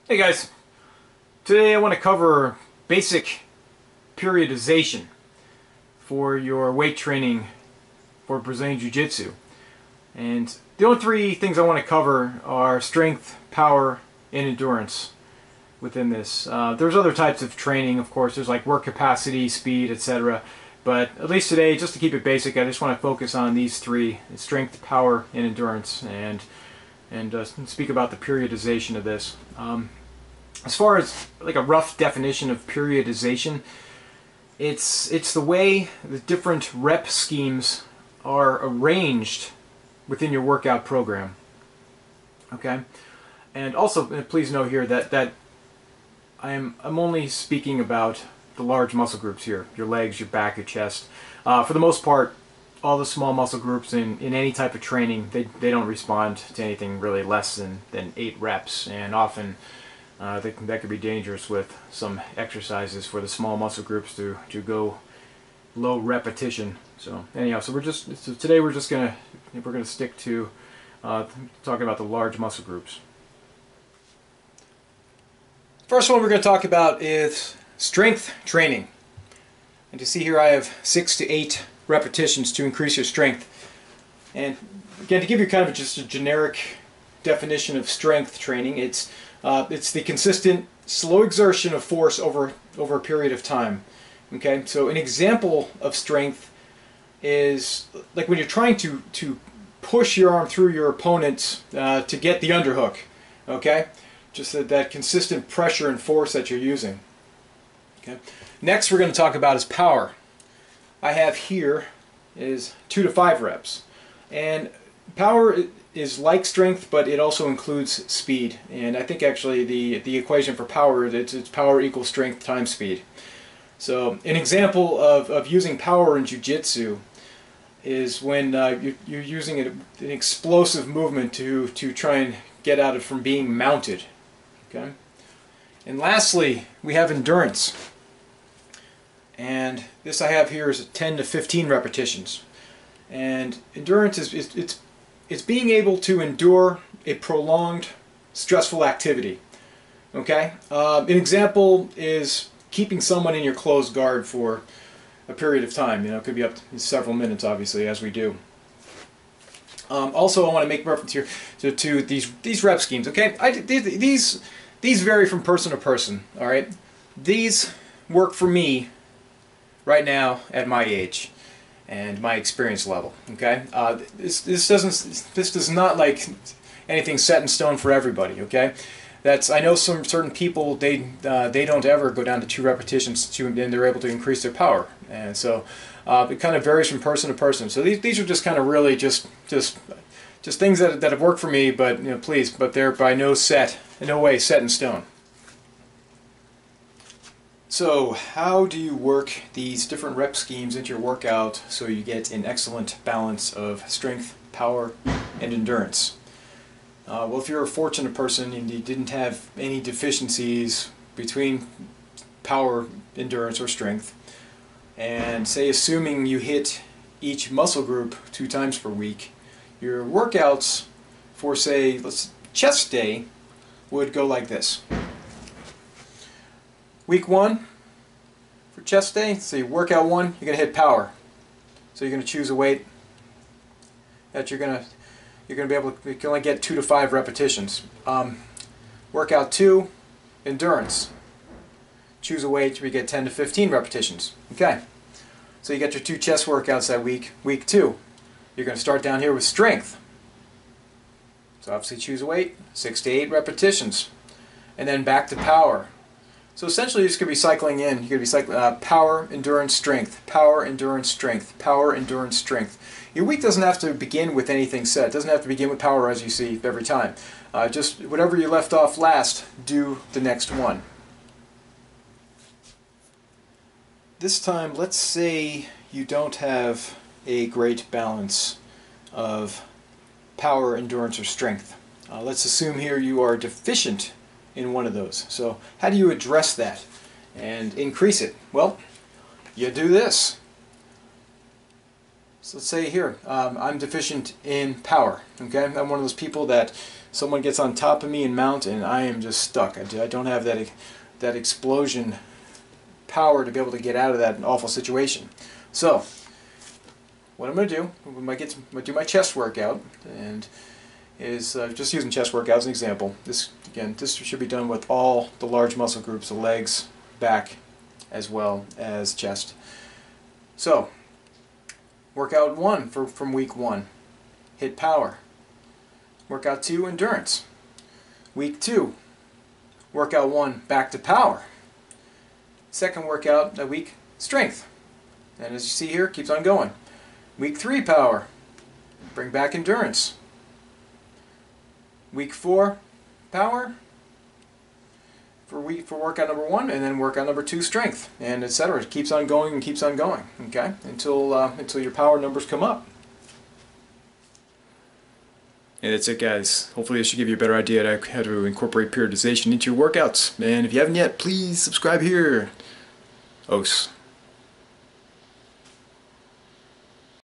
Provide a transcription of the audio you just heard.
Hey guys, today I want to cover basic periodization for your weight training for Brazilian Jiu Jitsu. And the only three things I want to cover are strength, power, and endurance within this. There's other types of training, of course. There's like work capacity, speed, etc. But at least today, just to keep it basic, I just want to focus on these three: strength, power, and endurance, and speak about the periodization of this. As far as like a rough definition of periodization, it's the way the different rep schemes are arranged within your workout program. Okay, and also please note here that I'm only speaking about the large muscle groups here: your legs, your back, your chest. For the most part, all the small muscle groups in any type of training, they don't respond to anything really less than 8 reps, and often that could be dangerous with some exercises for the small muscle groups to go low repetition. So anyhow, so today we're gonna stick to talking about the large muscle groups. First one we're going to talk about is strength training. And you see here I have 6 to 8 repetitions to increase your strength. And again, to give you kind of just a generic definition of strength training, it's the consistent slow exertion of force over a period of time. Okay, so an example of strength is like when you're trying to push your arm through your opponent to get the underhook. Okay, just that consistent pressure and force that you're using. Okay. Next we're going to talk about is power. I have here is 2 to 5 reps, and power is like strength, but it also includes speed. And I think actually the equation for power, it's power equals strength times speed. So an example of using power in jiu-jitsu is when you're using an explosive movement to try and get out of from being mounted. Okay. And lastly, we have endurance. And this I have here is 10 to 15 repetitions. And endurance it's being able to endure a prolonged stressful activity. Okay? An example is keeping someone in your closed guard for a period of time. You know, it could be up to several minutes, obviously, as we do. Also, I want to make reference here to these rep schemes. Okay, these vary from person to person. All right, these work for me right now at my age and my experience level. Okay, this does not like anything set in stone for everybody. Okay, I know some certain people they don't ever go down to 2 repetitions and they're able to increase their power, and so it kind of varies from person to person. So these are just kind of really just things that have worked for me, but but they're by no way set in stone. So how do you work these different rep schemes into your workout so you get an excellent balance of strength, power, and endurance? Well, if you're a fortunate person and you didn't have any deficiencies between power, endurance, or strength, and say assuming you hit each muscle group 2 times per week, your workouts for say chest day would go like this. Week 1 for chest day, so workout 1, you're going to hit power. So you're going to choose a weight that you're going to be able to, you can only get 2 to 5 repetitions. Workout 2, endurance. Choose a weight where you get 10 to 15 repetitions. Okay, so you get your 2 chest workouts that week. Week 2, you're going to start down here with strength. So obviously choose a weight, 6 to 8 repetitions, and then back to power. So essentially you're just going to be cycling in. You're going to be cycling power, endurance, strength, power, endurance, strength, power, endurance, strength. Your week doesn't have to begin with anything set. It doesn't have to begin with power as you see every time. Just whatever you left off last, do the next one. This time, let's say you don't have a great balance of power, endurance, or strength. Let's assume here you are deficient in one of those. So how do you address that and increase it? Well, you do this. So let's say here, I'm deficient in power. Okay, I'm one of those people that someone gets on top of me and mount, and I am just stuck. I don't have that explosion power to be able to get out of that awful situation. So what I'm going to do, I'm going to do my chest workout, and is just using chest workout as an example. This should be done with all the large muscle groups, the legs, back, as well as chest. So workout 1 from week 1, hit power. Workout 2, endurance. Week 2, workout 1, back to power. Second workout that week, strength. And as you see here, keeps on going. Week 3, power. Bring back endurance. Week 4, power. For workout number 1, and then workout number 2, strength, and etc. It keeps on going and keeps on going. Okay, until your power numbers come up. And that's it, guys. Hopefully this should give you a better idea of how to incorporate periodization into your workouts. And if you haven't yet, please subscribe here. Os.